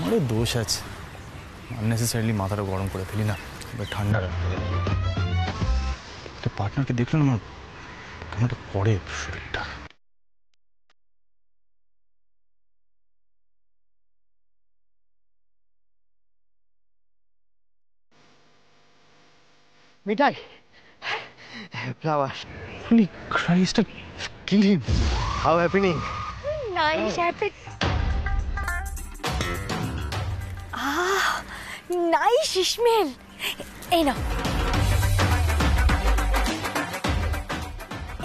আরে দোষ আছে, আননেসেসারিলি মাথাটা গরম করে ফেলি না, এবার ঠান্ডা রাখতে হবে। একটা পার্টনারকে দেখলে না আমার কেমন একটা পড়ে শরীরটা। মিঠাই, flower. Holy Christ, kill him. How happening? Nice happen. Nice smell. এই নাও।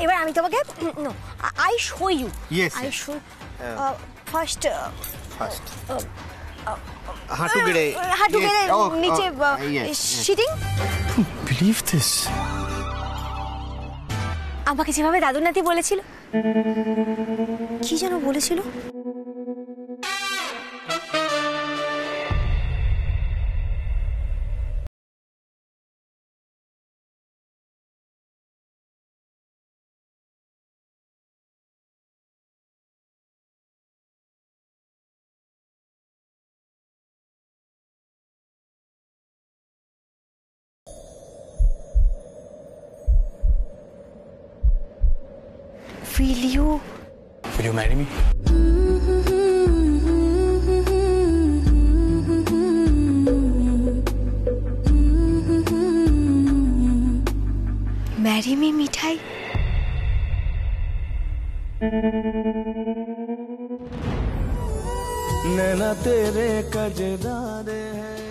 এবার আমি তোমাকে no I show you. Yes. I show first হাঁটু গেড়ে। নিচে সিটিং। Believe this. আমাকে যেভাবে দাদু নাতি বলেছিল, কি যেন বলেছিল? Will you marry me? Marry me, মিঠাই। नैना तेरे कजदारे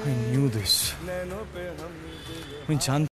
I knew this. আমি জানতাম।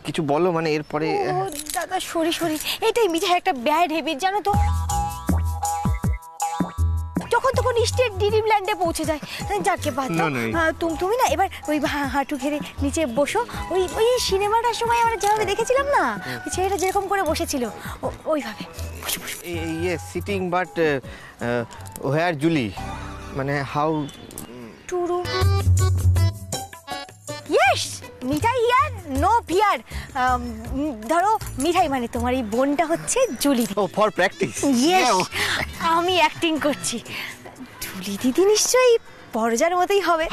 কিছু বলো, মানে এরপরে। দাদা সরি, এটাই মিঠাই একটা ব্যাড হ্যাবিট, জানো তো। যখন তখন স্টেট ড্রিমল্যান্ডে পৌঁছে যায়। যাকে বাদ দাও, তুমি না এবার ওই হাঁটু ঘেরে নিচে বসো। ওই সিনেমাটার সময় আমরা যেভাবে দেখেছিলাম না, ছেলেটা যেরকম করে বসেছিল ওইভাবে ইয়ে সিটিং, বাট হোয়ার জুলি, মানে how true. Yes, Mithai here, no fear. ধরো মিঠাই মানে তোমার এই বোনটা হচ্ছে জুলি। ও ফর প্র্যাকটিস। ইয়েস, আমি অ্যাক্টিং করছি। জুলি দিদি নিশ্চয়ই পরজার মতোই হবে,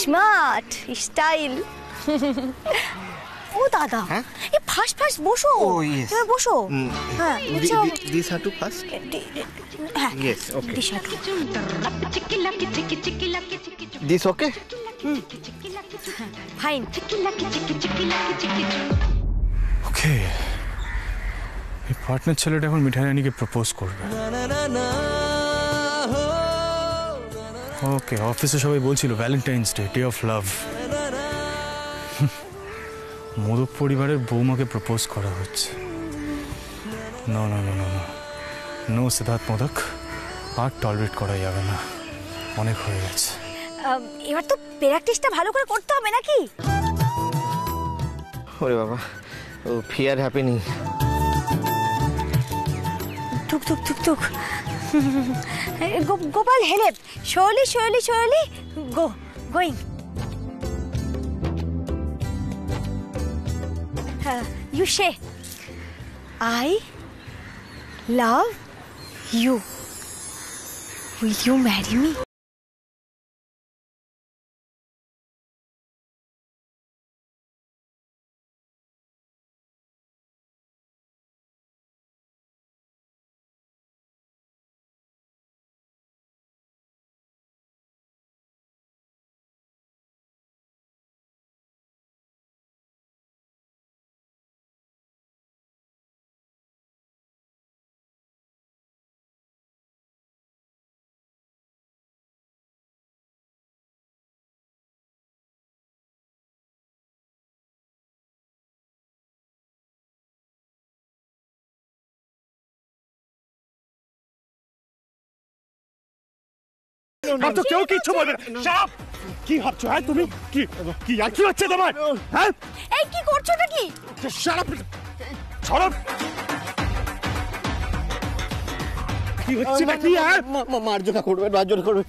স্মার্ট স্টাইল। ও দাদা, এই ফার্স্ট বসো। এবার বসো। হ্যাঁ, দিস হাঁটু first. Yes, okay. This okay. Fine. Okay, এই পার্টনার ছেলেটা এখন মিঠাই রানীকে প্রপোজ করবে। ওকে, অফিসে সবাই বলছিল Valentine's day, day of love. Modak পরিবারের বৌমাকে প্রপোজ করা হচ্ছে। No no no no no Siddharth Modak, আর টলারেট করা যাবে না, অনেক হয়ে গেছে। এবার তো প্র্যাকটিসটা ভালো করে করতে হবে নাকি? ওরে বাবা, ও ফিয়ার হ্যাপেনিং। টুক গোপাল হেলেপ, Shaili going. You say, I love you. Will you marry me? আর তো কেউ কিচ্ছু বলবে না। চাপ! কি ভাবছো হ্যাঁ তুমি? কি কি আর কি হচ্ছে তোমার? হ্যাঁ? এই কি করছোটা কি? Shut up! ছাড়ো! কি হচ্ছে নাকি আর? মার্জনা করবেন, মার্জনা করবেন।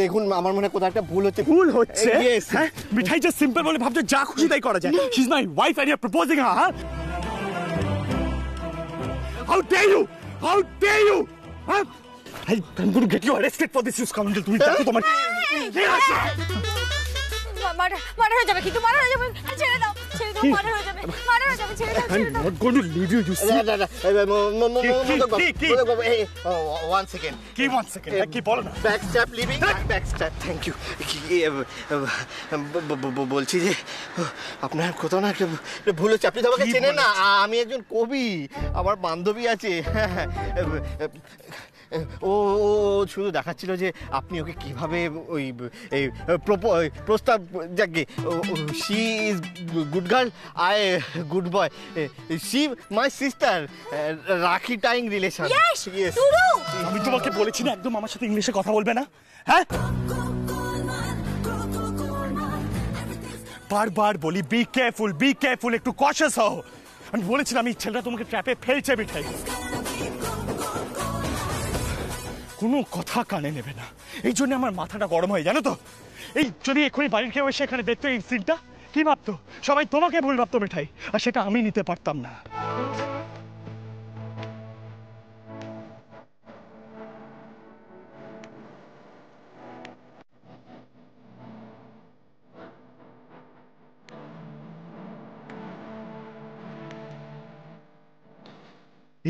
দেখুন আমার মনে হয় কোথাও একটা ভুল হচ্ছে। ভুল হচ্ছে? Yes. হ্যাঁ? মিঠাই যে সিম্পল বলে ভাবছো যা খুশি তাই করা যায়। She is my wife and you are proposing her, হ্যাঁ? How dare you? How dare you? Huh? I'm going to get you arrested for this, you scoundrel. তুমি দেখো তোমার মারা হয়ে যাবে, কিন্তু মারা হয়ে যাবে। ছেড়ে দাও, ছেড়ে দাও, মারা হয়ে যাবে, মারা হয়ে যাবে, ছেড়ে দাও, ছেড়ে দাও। I'm not going to leave you, you see? One second. কি 1 সেকেন্ড? কি বলো না? Backstab leaving. Backstab. Thank you. বলছি যে আপনার কোথাও না একটা ভুল হচ্ছে। আপনি তো আমাকে চেনেন না। আমি একজন কবি, আমার বান্ধবী আছে। ও শুধু দেখাচ্ছিল যে আপনি ওকে কিভাবে ওই প্রস্তাব যাকে she is good girl, I good boy, she my sister, রাখি টাইং রিলেশন। Yes, true. আমি তোমাকে বলেছি না একদম আমার সাথে ইংলিশে কথা বলবে না, হ্যাঁ? বারবার বলি বি কেয়ারফুল, একটু কশাস হও। আমি বলেছিলাম এই ছেলেটা তোমাকে ট্র্যাপে ফেলছে মিঠাই। কোনো কথা কানে নেবে না, এই জন্য আমার মাথাটা গরম হয় জানো তো। এই যদি এক্ষুনি বাড়ির কেউ এসে এখানে দেখতো এই সিনটা, কি ভাবতো? সবাই তোমাকে ভুল ভাবতো মিঠাই, আর সেটা আমি নিতে পারতাম না।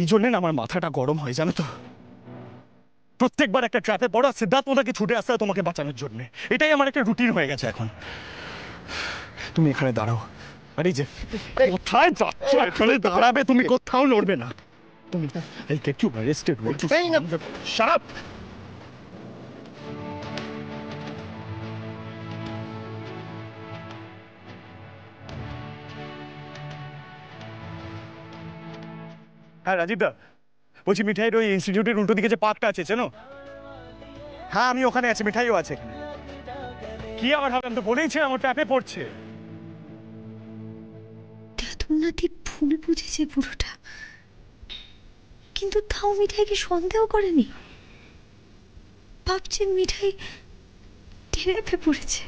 এই জন্য আমার মাথাটা গরম হয় জানো তো। প্রত্যেকবার একটা ট্র্যাপে পড়া, সিদ্ধার্থ ওনাকে ছুটে আসতে হয় তোমাকে বাঁচানোর জন্য। এটাই আমার একটা রুটিন হয়ে গেছে এখন। তুমি এখানে দাঁড়াও, আর এই যে কোথায় যাচ্ছ? এখানে দাঁড়াবে, তুমি কোথাও নড়বে না। তুমি এই get you arrested. Shut up! হ্যাঁ রাজীব দা, বলছি মিঠাইয়ের ওই ইনস্টিটিউটের উল্টো দিকে যে পার্কটা আছে চেনো? হ্যাঁ আমি ওখানে আছি, মিঠাইও আছে এখানে। কি আবার হবে? আমি তো বলেইছি আমার ট্যাপে পড়ছে। নাতি ভুল বুঝেছে পুরোটা, কিন্তু তাও মিঠাইকে সন্দেহ করেনি। ভাবছে মিঠাই ট্র্যাপে পড়েছে।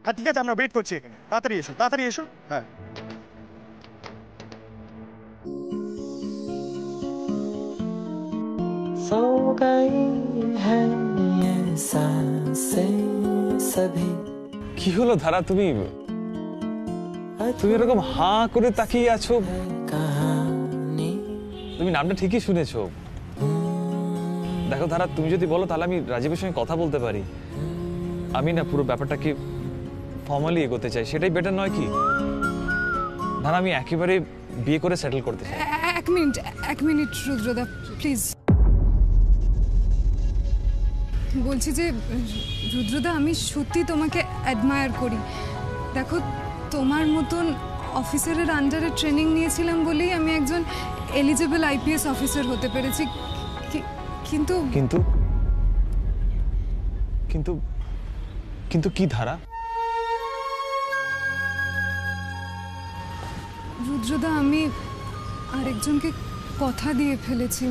হ্যাঁ ঠিক আছে, আমরা ওয়েট করছি এখানে। তাড়াতাড়ি এসো, তাড়াতাড়ি এসো। হ্যাঁ सो गई है ये सांसें सभी। কি হলো ধারা, তুমি এরকম হাঁ করে তাকিয়ে আছো? कहानी তুমি নামটা ঠিকই শুনেছো। দেখো ধারা, তুমি যদি বলো তাহলে আমি রাজীবের সঙ্গে কথা বলতে পারি। আমি না পুরো ব্যাপারটাকে ফর্মালি এগোতে চাই, সেটাই বেটার নয় কি? ধারা, আমি একেবারে বিয়ে করে সেটেল করতে চাই। এক মিনিট রুদ্রদা প্লিজ। বলছি যে রুদ্রদা, আমি সত্যি তোমাকে অ্যাডমায়ার করি। দেখো, তোমার মতন অফিসারের আন্ডারে ট্রেনিং নিয়েছিলাম বলেই আমি একজন এলিজিবল আইপিএস অফিসার হতে পেরেছি। কিন্তু কিন্তু কিন্তু কিন্তু কি ধারা? রুদ্রদা, আমি আরেকজনকে কথা দিয়ে ফেলেছি।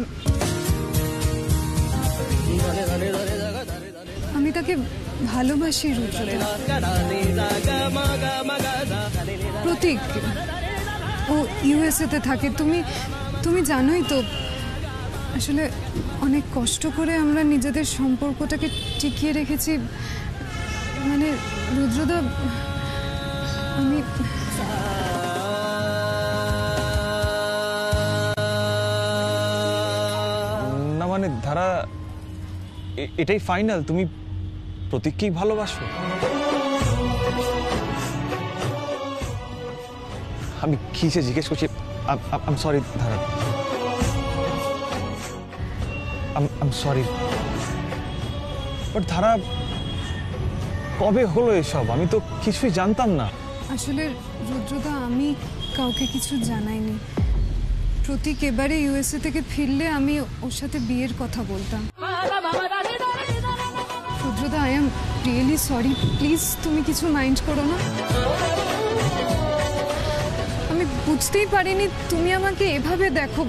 আমি তাকে ভালোবাসি রুদ্রদা। প্রতীক, ও ইউএসএতে থাকে। তুমি জানোই তো, আসলে অনেক কষ্ট করে আমরা নিজেদের সম্পর্কটাকে টিকিয়ে রেখেছি। মানে রুদ্রদা, আমি না মানে ধারা, এটাই ফাইনাল? তুমি প্রতীককেই ভালোবাসো? আমি কি সে জিজ্ঞেস করছি? আম সরি ধারা, আম সরি। বাট ধারা, কবে হলো এসব? আমি তো কিছুই জানতাম না। আসলে রুদ্রদা, আমি কাউকে কিছু জানাইনি। প্রতীক এবারে ইউএসএ থেকে ফিরলে আমি ওর সাথে বিয়ের কথা বলতাম। রুদ্রদা, I am really sorry, please তুমি কিছু মাইন্ড করো না। আমি বুঝতেই পারিনি তুমি আমাকে এভাবে দেখো।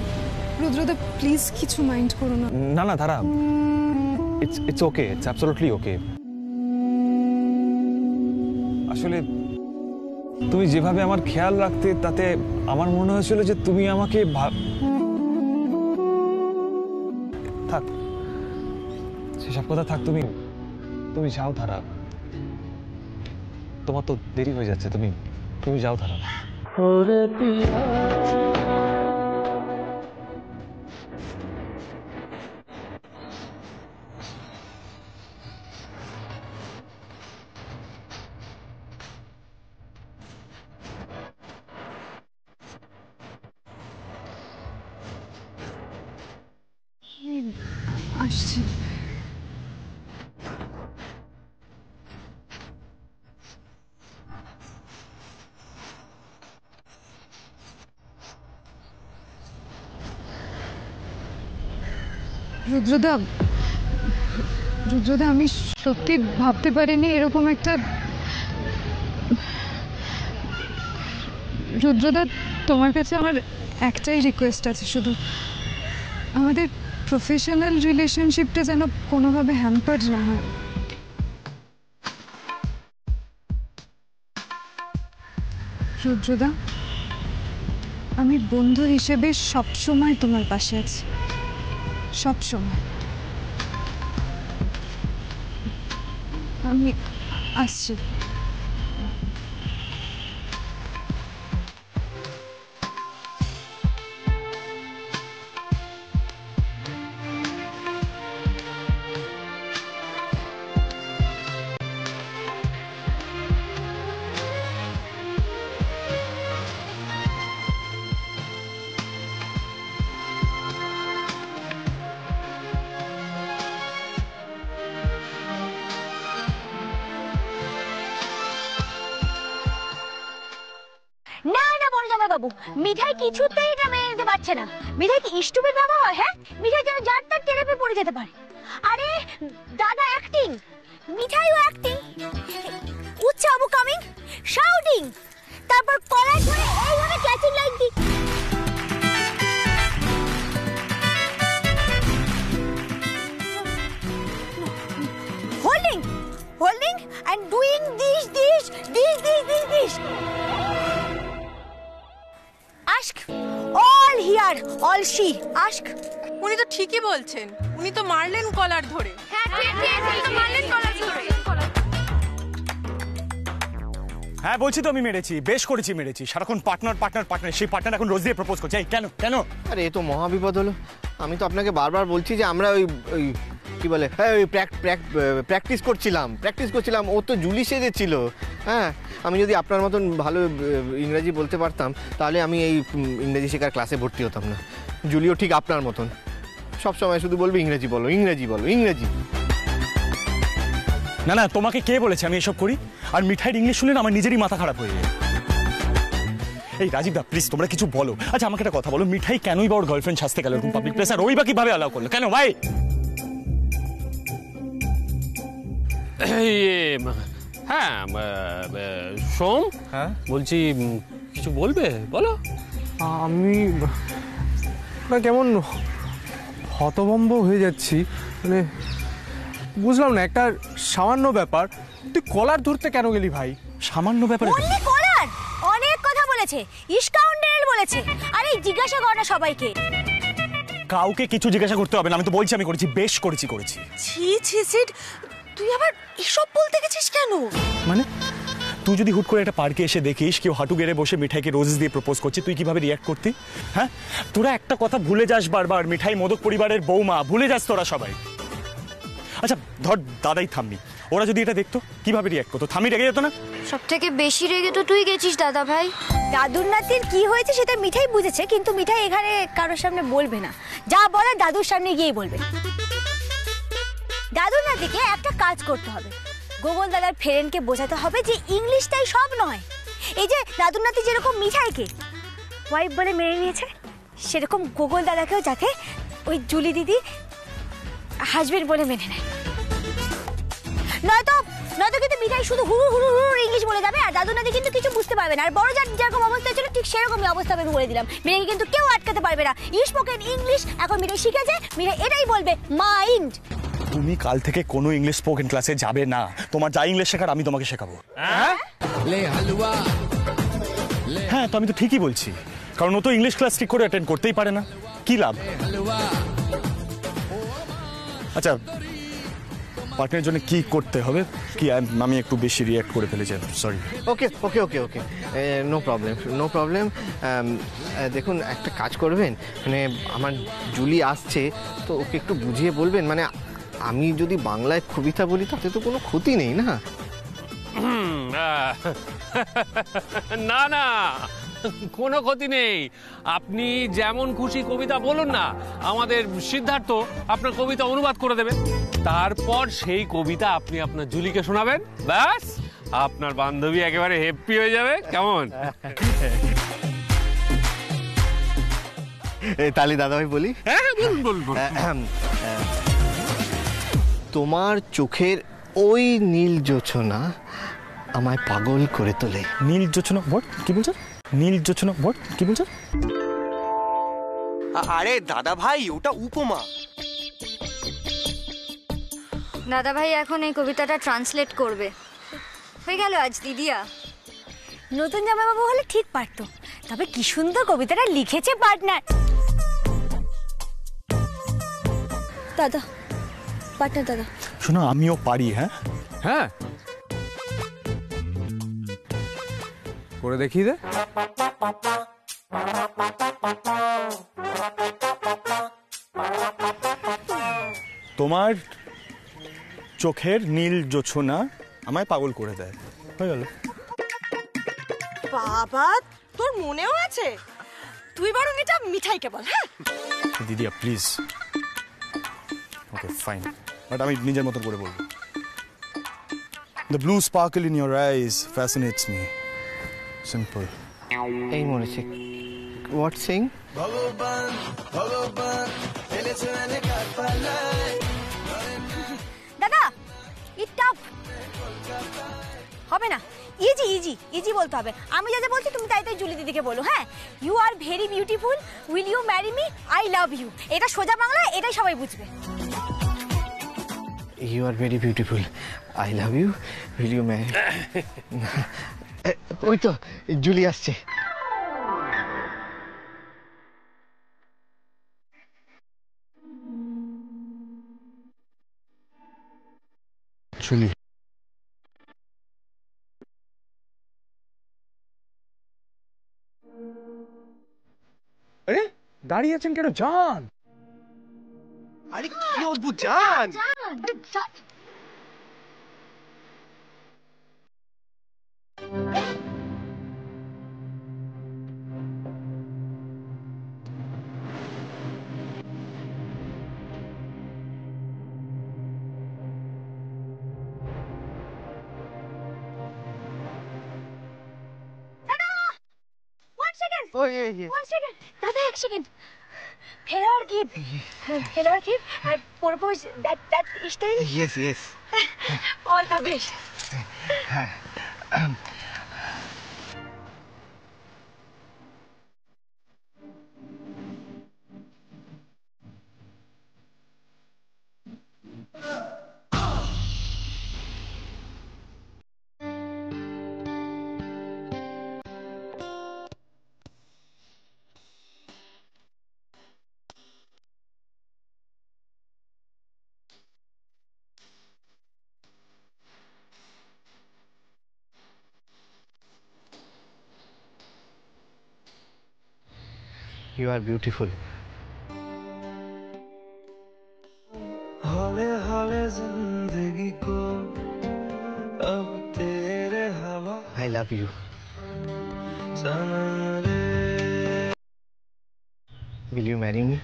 রুদ্রদা, প্লিজ কিছু মাইন্ড করো না। না না ধারা, ইটস ওকে, ইটস অ্যাবসলিউটলি ওকে। আসলে তুমি যেভাবে আমার খেয়াল রাখতে, তাতে আমার মনে হয়েছিল যে তুমি আমাকে থাক, সেসব কথা থাক, তুমি যাও ধারা, তোমার তো দেরি হয়ে যাচ্ছে, তুমি যাও ধারা। আসছি। রুদ্রদা, আমি সত্যি ভাবতে পারিনি এরকম একটা। রুদ্রদা, তোমার কাছে আমার একটাই রিকোয়েস্ট আছে শুধু, আমাদের প্রফেশনাল রিলেশনশিপটা যেন কোনোভাবে হ্যাম্পার না হয়। রুদ্রদা, আমি বন্ধু হিসেবে সবসময় তোমার পাশে আছি, সবসময়। আমি আসছি। না না বড় জামাই বাবু, মিঠাই কিছুতেই এটা মেনে নিতে পারছে না। মিঠাই কি স্টুপিড বাবা হয়? হ্যাঁ, মিঠাই যেন যার তার টেরাপে পড়ে যেতে পারে। আরে দাদা অ্যাক্টিং, মিঠাইও অ্যাক্টিং। উচ্চ আবু কামিং, শাউটিং, তারপর কলার ধরে এইভাবে catching like the. Holding and doing this. Ask all here, all she. Ask. উনি তো ঠিকই বলছেন, উনি তো মারলেন কলার ধরে। হ্যাঁ ঠিক তো মারলেন কলার ধরে। হ্যাঁ বলছি তো আমি মেরেছি, বেশ করেছি মেরেছি। সারাক্ষণ পার্টনার, সেই পার্টনার এখন রোজ দিয়ে প্রপোজ করছে। কেন? আরে এ তো মহাবিপদ হলো। আমি তো আপনাকে বারবার বলছি যে আমরা ওই কি বলে, হ্যাঁ ওই প্র্যাকটিস করছিলাম। ও তো জুলি সেজেছিল। হ্যাঁ, আমি যদি আপনার মতন ভালো ইংরেজি বলতে পারতাম, তাহলে আমি এই ইংরেজি শেখার ক্লাসে ভর্তি হতাম না। জুলিও ঠিক আপনার মতন, সব সময় শুধু বলবে ইংরেজি বলো। না, তোমাকে কে বলেছে আমি এসব করি? আর মিঠাইয়ের ইংলিশ শুনলে আমার নিজেরই মাথা খারাপ হয়ে যায়। এই রাজীব দা, প্লিজ তোমরা কিছু বলো। আচ্ছা আমাকে একটা কথা বলো, মিঠাই কেনই বা ওর গার্লফ্রেন্ড সাজতে গেল এরকম পাবলিক প্লেস, আর ওই বা কিভাবে অ্যালাউ করলো? কেন ভাই? হ্যাঁ সোম, হ্যাঁ বলছি কিছু বলবে? বলো। আমি কেমন হতভম্ব হয়ে যাচ্ছি, মানে বুঝলাম না। একটা সামান্য ব্যাপার, তুই কলার ধরতে কেন গেলি ভাই? সামান্য ব্যাপারে অনলি কলার? অনেক কথা বলেছে, স্কাউন্ডেল বলেছে। আরে জিজ্ঞাসা কর না সবাইকে। কাউকে কিছু জিজ্ঞাসা করতে হবে না, আমি তো বলছি আমি করেছি, বেশ করেছি। ছি সিড, তুই আবার এসব বলতে গেছিস কেন? মানে তুই যদি হুট করে একটা পার্কে এসে দেখিস কেউ হাঁটু গেড়ে বসে মিঠাইকে রোজ দিয়ে প্রপোজ করছে, তুই কিভাবে রিয়াক্ট করতি? হ্যাঁ, তোরা একটা কথা ভুলে যাস বারবার, মিঠাই মোদক পরিবারের বৌমা, ভুলে যাস তোরা সবাই। আচ্ছা ধর দাদাই থাম্মি, ওরা যদি এটা দেখতো কিভাবে রিয়াক্ট করতো? থামি রেগে যেত না? সব থেকে বেশি রেগে তো তুই গেছিস দাদা ভাই। দাদুর নাতির কি হয়েছে সেটা মিঠাই বুঝেছে, কিন্তু মিঠাই এখানে কারোর সামনে বলবে না। যা বলার দাদুর সামনে গিয়েই বলবে। দাদুর নাতিকে একটা কাজ করতে হবে, গোগল দাদার ফ্রেন্ডকে বোঝাতে হবে যে ইংলিশটাই সব নয়। এই যে দাদুর নাতি যেরকম মিঠাইকে ওয়াইফ বলে মেনে নিয়েছে, সেরকম গোগল দাদাকেও যাতে ওই জুলি দিদি হাজবেন্ড বলে মেনে নেয়। নয়তো কিন্তু মিঠাই শুধু হুড়ু হুড়ু হুড়ু ইংলিশ বলে যাবে, আর দাদু নাদি কিন্তু কিছু বুঝতে পারবে না। আর বড় যেরকম অবস্থা ছিল ঠিক সেরকমই অবস্থা আমি বলে দিলাম। মিঠাইকে কিন্তু কেউ আটকাতে পারবে না। স্পোকেন ইংলিশ এখন মিঠাই শিখেছে, মিঠাই এটাই বলবে মাইন্ড। তুমি কাল থেকে কোনো ইংলিশ স্পোকেন ক্লাসে যাবে না। তোমার যা ইংলিশ শেখার আমি তোমাকে শেখাবো। হ্যাঁ, তো আমি তো ঠিকই বলছি, কারণ ও তো ইংলিশ ক্লাস ঠিক করে অ্যাটেন্ড করতেই পারে না। কি লাভ? আচ্ছা, পার্টনারের জন্য কি করতে হবে? কি আমি একটু বেশি রিঅ্যাক্ট করে ফেলেছি, সরি। ওকে ওকে ওকে ওকে, নো প্রবলেম নো প্রবলেম। দেখুন, একটা কাজ করবেন, মানে আমার জুলি আসছে তো ওকে একটু বুঝিয়ে বলবেন। মানে আমি যদি বাংলায় কবিতা বলি তাতে তো কোনো ক্ষতি নেই না? না না, কোনো ক্ষতি নেই। আপনি যেমন খুশি কবিতা বলুন না, আমাদের সিদ্ধার্থ আপনার কবিতা অনুবাদ করে দেবে। তারপর সেই কবিতা আপনি আপনার জুলিকে শোনাবেন, ব্যাস আপনার বান্ধবী একেবারে হ্যাপি হয়ে যাবে। কেমন? তাহলে দাদাভাই বলি। হ্যাঁ, বলুন বলুন। তোমার চোখের ওই নীল জোছনা আমায় পাগল করে তোলে। নীল জোছনা বট? কি বলছো? নীল জোছনা বট? কি বলছো? আরে দাদা ভাই, ওটা উপমা। দাদা ভাই এখন এই কবিতাটা ট্রান্সলেট করবে। হয়ে গেল আজ দিদিয়া। নতুন জামাইবাবু হলে ঠিক পারতো, তবে কি সুন্দর কবিতাটা লিখেছে পার্টনার। দাদা, পার্টনার দাদা। শোনো, আমিও পারি। হ্যাঁ হ্যাঁ, করে দেখিয়ে দে। তোমার চোখের নীল জোছনা আমায় পাগল করে দেয়। হয়ে গেল। বাবা, তোর মনেও আছে? তুই বরং এটা মিঠাইকে বল। হ্যাঁ দিদিয়া প্লিজ। ওকে ফাইন, বাট আমি নিজের মতো করে বলবো। The blue sparkle in your eyes fascinates me. Simple. এই মরেছে। হোয়াট সিং? দাদা, ইট টাফ হবে না। ইজি ইজি ইজি বলতে হবে। আমি যা যা বলছি তুমি তাই তাই জুলি দিদিকে বলো। হ্যাঁ, you are very beautiful, will you marry me, I love you. এটা সোজা বাংলা, এটাই সবাই বুঝবে। You are very beautiful, I love you, will you marry. ওই তো জুলি আসছে। জুলি, আরে দাঁড়িয়ে আছেন কেন? যান। আরে কি অদ্ভুত, জান। One second. দাদা, এক second. Hello, kid. Hello, kid. I propose that style. Yes, yes. All the best. You are beautiful. हौले हौले जिंदगी को अब तेरे हवा I love you. सनम रे। Will you marry me?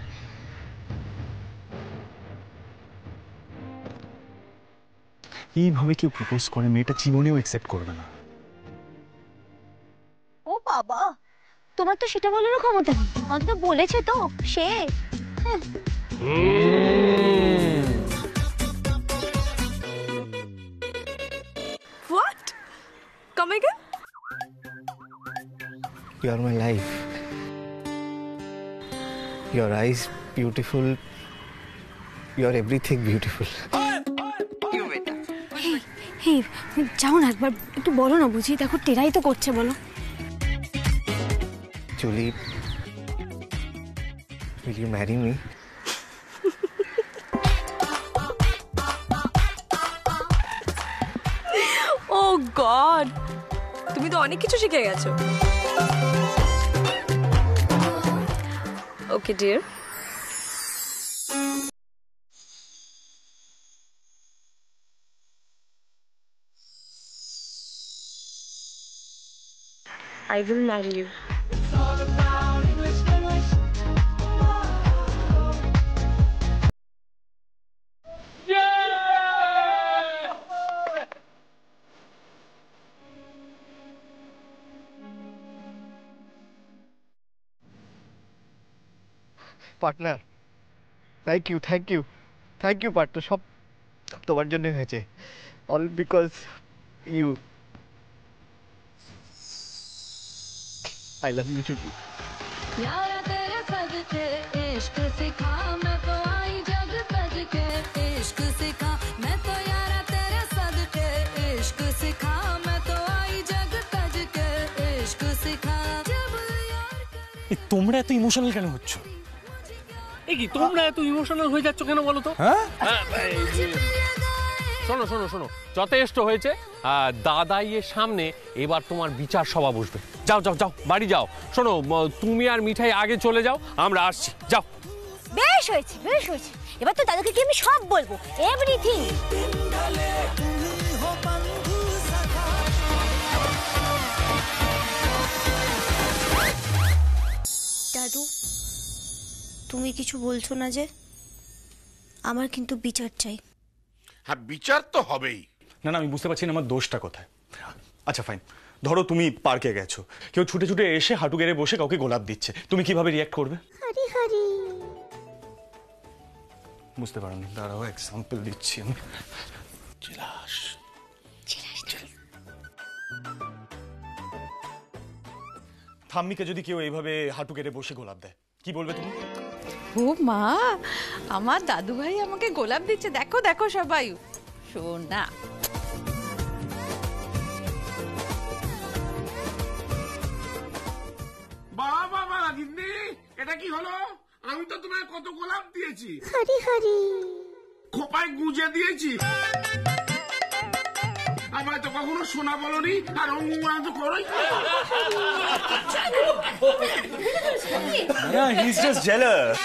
এইভাবে কেউ প্রপোজ করে মেয়েটা জীবনেও অ্যাকসেপ্ট করবে না। ও বাবা, তো তোমার তো সেটা বলারও ক্ষমতা নেই, অন্তত বলেছে তো সে। What? Come again? You are my life. Your eyes beautiful. You are everything beautiful. হে যাও না, একবার একটু বলো না, বুঝি দেখো টেরাই তো করছে, বলো। Julie, will you marry me? Oh God! তুমি তো অনেক কিছু শিখে গেছো। Okay, dear. I will marry you. Partner, thank you thank you thank you partner, সব তোমার জন্য হয়েছে, all because you. I love you Chuti. তোমরা এত ইমোশনাল কেন হচ্ছ? কি তোমরা এত ইমোশনাল হয়ে যাচ্ছ কেন বলো তো? শোনো শোনো শোনো, যথেষ্ট হয়েছে। দাদাইয়ের সামনে এবার তোমার বিচার সভা বসবে। যাও যাও যাও, বাড়ি যাও। শোনো, তুমি আর মিঠাই আগে চলে যাও, আমরা আসছি। যাও। বেশ হয়েছে, বেশ হয়েছে, এবার তো দাদুকে কি আমি সব বলবো, এভরিথিং। দাদু, তুমি কিছু বলছো না যে? আমার কিন্তু বিচার চাই। হ্যাঁ, বিচার তো হবেই। না না, আমি বুঝতে পারছি না আমার দোষটা কোথায়। আচ্ছা ফাইন, ধরো তুমি পার্কে গেছো, কেউ ছুটে ছুটে এসে হাঁটু গেড়ে বসে কাউকে গোলাপ দিচ্ছে, তুমি কিভাবে রিয়াক্ট করবে? হরি হরি। বুঝতে পারোনি, দাঁড়াও এক্সাম্পল দিচ্ছি আমি। ঠাম্মিকে যদি কেউ এইভাবে হাঁটু গেড়ে বসে গোলাপ দেয়, কি বলবে তুমি? ও মা, আমার দাদু ভাই আমাকে গোলাপ দিচ্ছে, দেখো দেখো সবাই, সোনা। বাবা গিন্নি, এটা কি হলো? আমি তো তোমায় কত গোলাপ দিয়েছি। হরি হরি। খোপায় গুঁজে দিয়েছি। আমায় তো কখনো সোনা বলনি, আর অঙ্গুমান তো করোই। He is just jealous.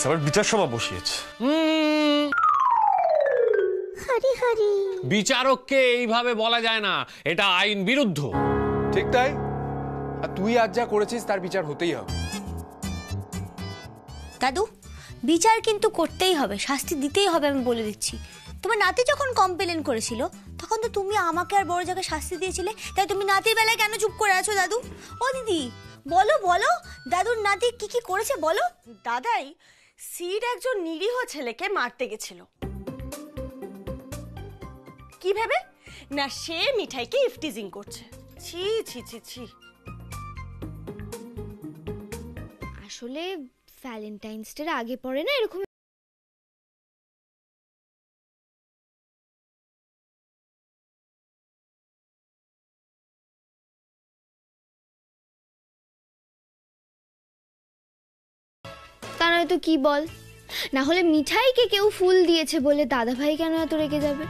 সবার বিচার সভা বসিয়েছে। হরি হরি। বিচারককে এইভাবে বলা যায় না, এটা আইন বিরুদ্ধ। ঠিক তাই, আর তুই আজ যা করেছিস তার বিচার হতেই হবে। দাদু, বিচার কিন্তু করতেই হবে, শাস্তি দিতেই হবে, আমি বলে দিচ্ছি। তোমার নাতি যখন কমপ্লেন করেছিল তখন তো তুমি আমাকে আর বড় জায়গায় শাস্তি দিয়েছিলে, তাই তুমি নাতির বেলায় কেন চুপ করে আছো দাদু? ও দিদি, বলো বলো, দাদুর নাতি কি কি করেছে বলো। দাদাই সিড একজন নিরীহ ছেলেকে মারতে গেছিল। কি ভেবে না সে মিঠাইকে ইফটিজিং করছে। ছি ছি ছি ছি। আসলে ভ্যালেন্টাইন্স ডের আগে পরে না এরকম তা নয়তো কি বল, না হলে মিঠাইকে কেউ ফুল দিয়েছে বলে দাদা ভাই কেন এত রেগে যাবে?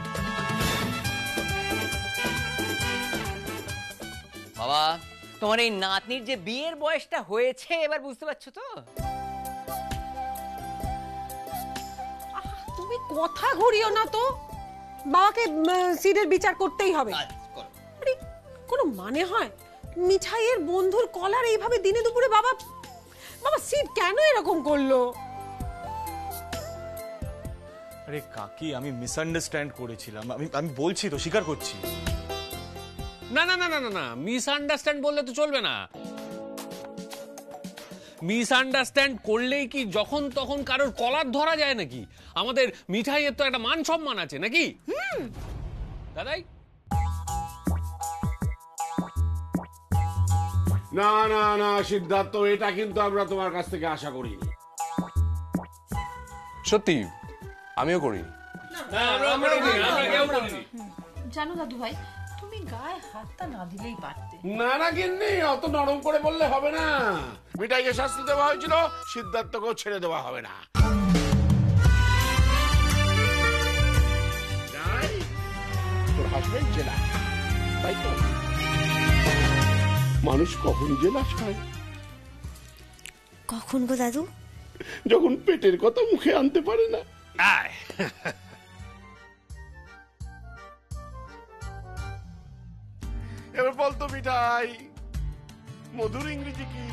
বাবা, তোমার এই নাতনির যে বিয়ের বয়সটা হয়েছে এবার বুঝতে পারছো তো? তুমি কথা ঘুরিও না তো, বাবাকে সিডের বিচার করতেই হবে। আরে কোনো মানে হয়? মিঠাইয়ের বন্ধুর কলার এইভাবে দিনে দুপুরে বাবা সিড কেন এরকম করলো? আরে কাকি, আমি মিসআন্ডারস্ট্যান্ড করেছিলাম, আমি বলছি তো, স্বীকার করছি। না না না না না না, মিসআন্ডারস্ট্যান্ড বললে তো চলবে না। মিসআন্ডারস্ট্যান্ড করলেই কি যখন তখন কারোর কলার ধরা যায় নাকি? আমাদের মিঠাইয়ের তো একটা মান সম্মান আছে নাকি? দাদাই, না না না সিদ্ধার্থ, এটা কিন্তু আমরা তোমার কাছ থেকে আশা করিনি। সত্যি আমিও করি। জানো দাদু ভাই, তুমি গায়ে হাতটা না দিলেই পারতে। না না গিন্নি, অত নরম করে বললে হবে না। মিঠাইকে শাস্তি দেওয়া হয়েছিল, সিদ্ধার্থকেও ছেড়ে দেওয়া হবে না। যাই, তোর হাসবেন্ড জেলা, তাই তো? মানুষ কখন জেলাস হয়? কখন গো দাদু? যখন পেটের কথা মুখে আনতে পারে না। এবার বলতো মিঠাই, মধুর ইংরেজি কি?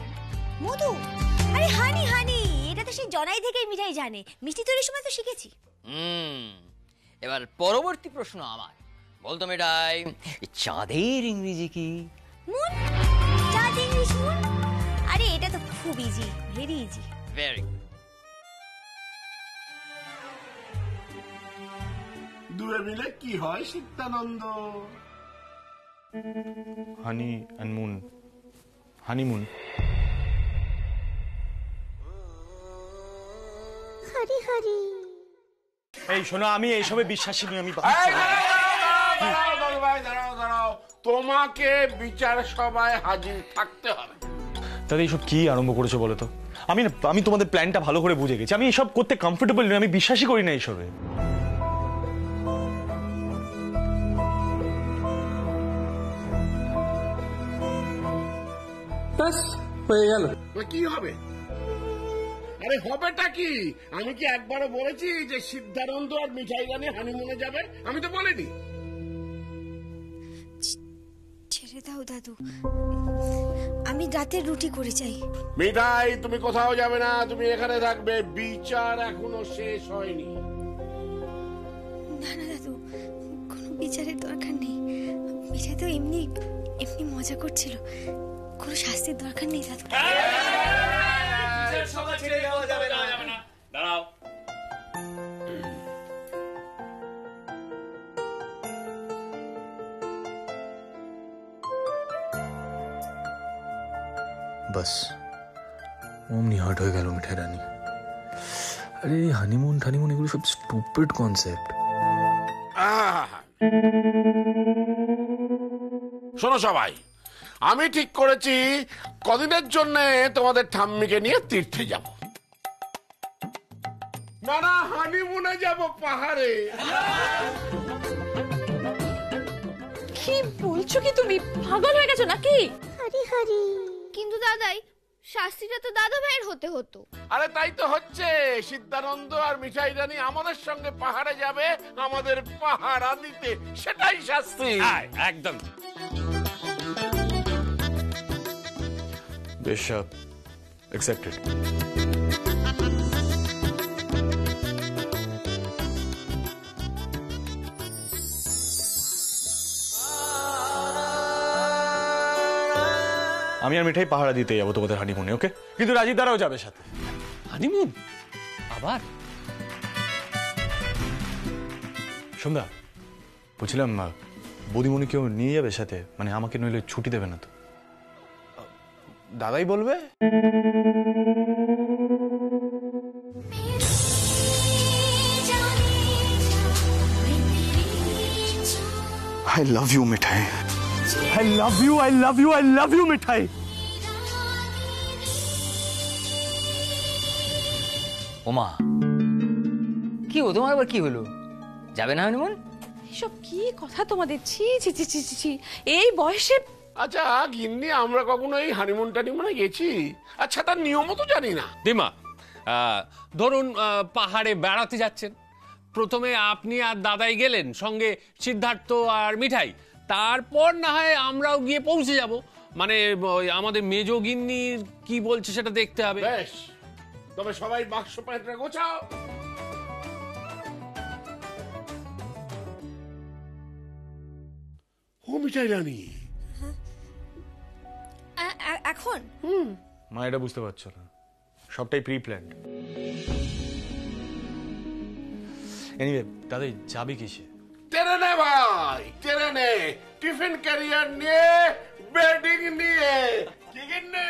মধু? আরে হানি হানি, এটা তো সেই জনাই থেকেই মিঠাই জানে। মিষ্টি তৈরির সময় তো শিখেছি। এবার পরবর্তী প্রশ্ন আমার, বলতো মেয়েটাই, চাঁদের ইংরেজি কি? মুন। চাঁদ ইংলিশ মুন? আরে এটা তো খুব easy, very easy. Very good. দুয়ে মিলে কি হয় সিদ্ধানন্দ? হানি অ্যান্ড মুন, হানিমুন। হারি হারি। এই শোনো, আমি এইসবে বিশ্বাসী নই। আমি দাঁড়াও, তোমাকে বিচার সভায় হাজির থাকতে হবে। দাদা এইসব কি আরম্ভ করেছো বলো তো? আমি তোমাদের প্ল্যানটা ভালো করে বুঝে গেছি। আমি এসব করতে কমফোর্টেবল নই, আমি বিশ্বাসই করি না এইসবে। হয়ে গেল। কি হবে? আরে হবেটা কি? আমি কি একবারও বলেছি যে সিদ্ধানন্দ আর মিঠাই রানী হানিমুনে যাবে? আমি তো বলিনি। ছেড়ে দাও দাদু, আমি রাতের রুটি করে চাই। মিঠাই, তুমি কোথাও যাবে না, তুমি এখানে থাকবে। বিচার এখনো শেষ হয়নি। না না দাদু, কোনো বিচারের দরকার নেই। মিঠাই তো এমনি এমনি মজা করছিল, কোনো শাস্তির দরকার নেই দাদু। দাঁড়াও। বাস অমনি হার্ট হয়ে গেল মিঠাই রানী। আরে হানিমুন টানিমুন এগুলো সব স্টুপিড কনসেপ্ট। শোনো সবাই, আমি ঠিক করেছি কদিনের জন্য তোমাদের ঠাম্মিকে নিয়ে তীর্থে যাব। না না, হানিমুনে যাব পাহাড়ে। কি বলছো কি তুমি? পাগল হয়ে গেছো নাকি? হারি হারি। কিন্তু দাদাই, শাস্তিটা তো দাদা ভাইয়ের হতে হতো। আরে তাই তো হচ্ছে, সিদ্ধানন্দ আর মিঠাই রানী আমাদের সঙ্গে পাহাড়ে যাবে আমাদের পাহারা দিতে, সেটাই শাস্তি। একদম বেশ, অ্যাকসেপ্টেড। আমি আর মিঠাই পাহারা দিতে যাবো তোমাদের হানিমুনে, ওকে? কিন্তু রাজীব দারাও যাবে সাথে। হানিমুন আবার? সন্ধ্যা, বলছিলাম বৌদিমণি কেউ নিয়ে যাবে সাথে, মানে আমাকে নইলে ছুটি দেবে না তো? দাদাই বলবে। I love you, Mithai. I love you, I love you, I love you, মিঠাই। ওমা, কি হলো তোমার? আবার কি হলো? যাবে না হানিমুন? এসব কি কথা তোমাদের? ছি ছি ছি ছি ছি, এই বয়সে। আচ্ছা গিন্নি, আমরা কখনো এই হানিমুন টানিমুনে গেছি? আচ্ছা, তার নিয়মও তো জানি না। দিমা, ধরুন পাহাড়ে বেড়াতে যাচ্ছেন, প্রথমে আপনি আর দাদাই গেলেন, সঙ্গে সিদ্ধার্থ আর মিঠাই, তারপর না হয় আমরাও গিয়ে পৌঁছে যাব। মানে আমাদের মেজো গিন্নির কি বলছে সেটা দেখতে হবে। বেশ, তবে সবাই বাক্স প্যান্টটা গোছাও। ও মিঠাই রানী, এখন মা এটা বুঝতে পারছো না? সবটাই প্রি প্ল্যান্ড। এনিওয়ে দাদাই যাবি কিসে? ট্রেনে ভাই, ট্রেনে টিফিন ক্যারিয়ার নিয়ে, বেডিং নিয়ে। কি কিনে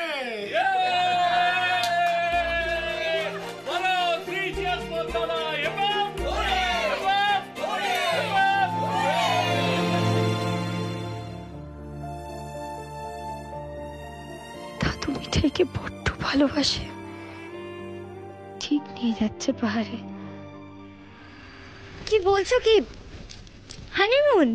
দাদু মিঠাইকে বড্ড ভালোবাসে, ঠিক নিয়ে যাচ্ছে পাহাড়ে। কি বলছো কি? হানিমুন?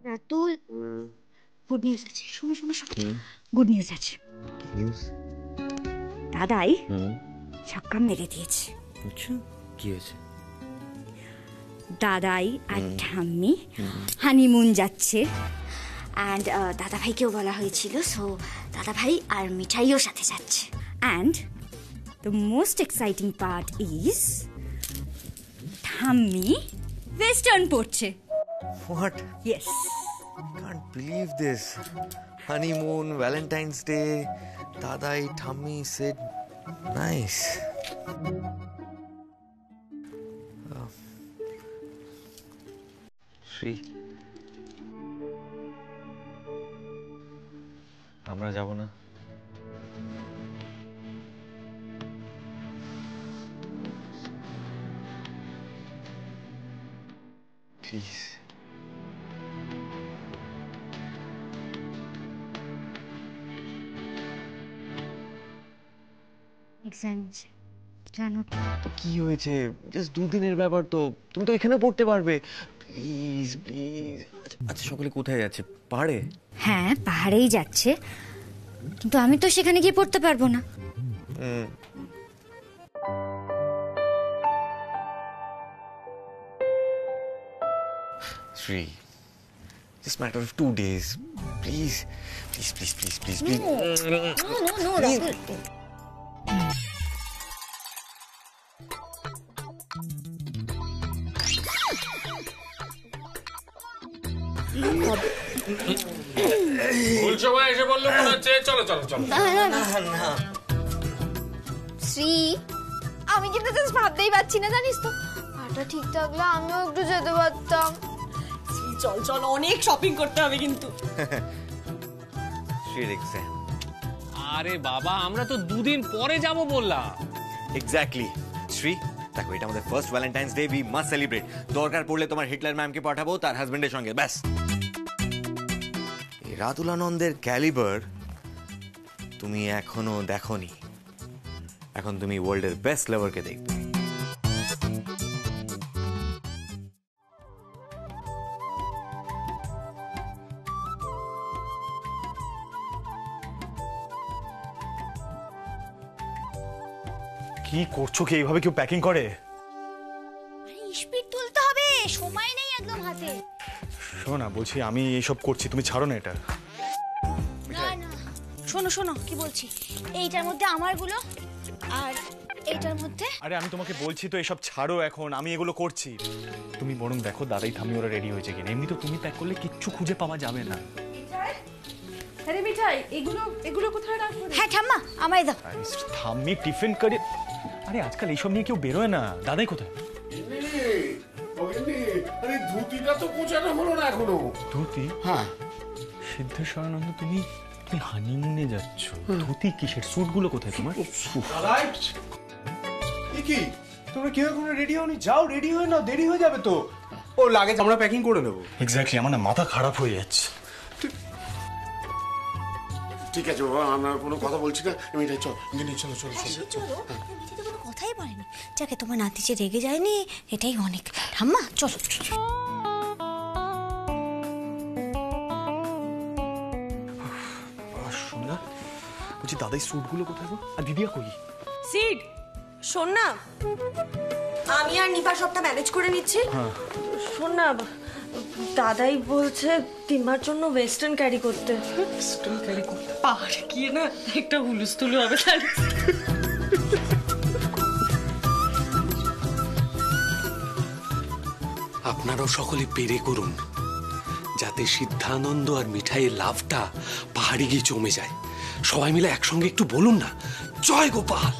রাতুল, গুড নিউজ আছে। শোনো শোনো শোনো, গুড নিউজ আছে। দাদাই ছক্কা মেরে দিয়েছে। আচ্ছা, কি হয়েছে? দাদাই আর ঠাম্মি হানিমুন যাচ্ছে, অ্যান্ড দাদা ভাইকেও বলা হয়েছিল, সো দাদা ভাই আর মিঠাইও সাথে যাচ্ছে। And the most exciting part is ঠাম্মি ওয়েস্টার্ন পড়ছে। What? Yes. Can't believe this. Honeymoon, Valentine's Day. Dadai, Tummy said nice. Shri, আমরা যাব না? প্লিজ। এক্সামস জানো তো কি হয়েছে? জাস্ট দুদিনের ব্যাপার তো, তুমি তো এখানে পড়তে পারবে। Please please. আচ্ছা, সকলে কোথায় যাচ্ছে? পাহাড়ে? হ্যাঁ, পাহাড়েই যাচ্ছে, কিন্তু আমি তো সেখানে গিয়ে পড়তে পারবো না। Sri, just matter of 2 days. Please, please, please, please, please, please. No, Rahul. ভুল সময় এসে বললো মনে হচ্ছে। চলো চলো চলো। শ্রী, আমি কিন্তু জাস্ট ভাবতেই পারছি না, জানিস তো, পাটা ঠিক থাকলে আমিও একটু যেতে পারতাম। চল চল, অনেক শপিং করতে হবে কিন্তু। Sri exam. আরে বাবা, আমরা তো দুদিন পরে যাব বললাম। Exactly. Sri, দেখো এটা আমাদের first Valentine's day, we must celebrate. দরকার পড়লে তোমার হিটলার ম্যামকে পাঠাবো তার হাজবেন্ডের সঙ্গে, ব্যাস। এই রাতুল আনন্দের ক্যালিবার তুমি এখনো দেখোনি। এখন তুমি ওয়ার্ল্ডের বেস্ট লাভারকে দেখবে। কি করছো? কি এইভাবে কেউ প্যাকিং করে? স্পিড তুলতে হবে, সময় নেই একদম হাতে। শোনো না, বলছি আমি এইসব করছি, তুমি ছাড়ো না এটা। না না, শোনো শোনো কি বলছি, এইটার মধ্যে আমারগুলো আর এইটার মধ্যে। আরে আমি তোমাকে বলছি তো এসব ছাড়ো এখন, আমি এগুলো করছি। তুমি বরং দেখো দাদাই থামি ওরা রেডি হয়েছে কিনা। এমনি তো তুমি প্যাক করলে কিচ্ছু খুঁজে পাওয়া যাবে না। আরে মিঠাই, এগুলো এগুলো কোথায় রাখবো? হ্যাঁ ঠাম্মা, আমায় দাও। থামি টিফিন করে। আরে আজকাল এইসব নিয়ে কেউ বেরোয় না। দাদাই কোথায়? আরে ধুতিটা তো কোচানো হলো না এখনো। ধুতি? হ্যাঁ। সিদ্ধেশ্বরানন্দ, তুমি হানিমুনে যাচ্ছ, ধুতি কিসের? স্যুটগুলো কোথায় তোমার? কি তোমরা কেউ এখনো রেডি হওনি? যাও, রেডি হয়ে নাও, দেরি হয়ে যাবে তো। ও লাগেজ আমরা প্যাকিং করে নেবো। এক্স্যাক্টলি, আমার না মাথা খারাপ হয়ে যাচ্ছে। ঠিক আছে বাবা, আমরা কোনো কথা বলছি না। মিঠাই চল, চলো চলো চলো চলো। মিঠাই তো কোনো কথাই বলেনি। যাকে তোমার নাতি যে রেগে যায়নি, এটাই অনেক। ঠাম্মা চলো। শোনা, বলছি দাদাই স্যুটগুলো কোথায় গো? আর দিদিয়া কই? সিড, শোন না, আমি আর নিপা সবটা ম্যানেজ করে নিচ্ছি। শোন না, দাদাই বলছে তিনবার জন্য ওয়েস্টার্ন ক্যারি করতে। ওয়েস্টার্ন ক্যারি করতে পাহাড়ে গিয়ে না একটা হুলুস্থুলু হবে তাহলে। আপনারাও সকলে পেরে করুন, যাতে সিদ্ধানন্দ আর মিঠাইয়ের লাভটা পাহাড়ে গিয়ে জমে যায়। সবাই মিলে একসঙ্গে একটু বলুন না, জয় গোপাল।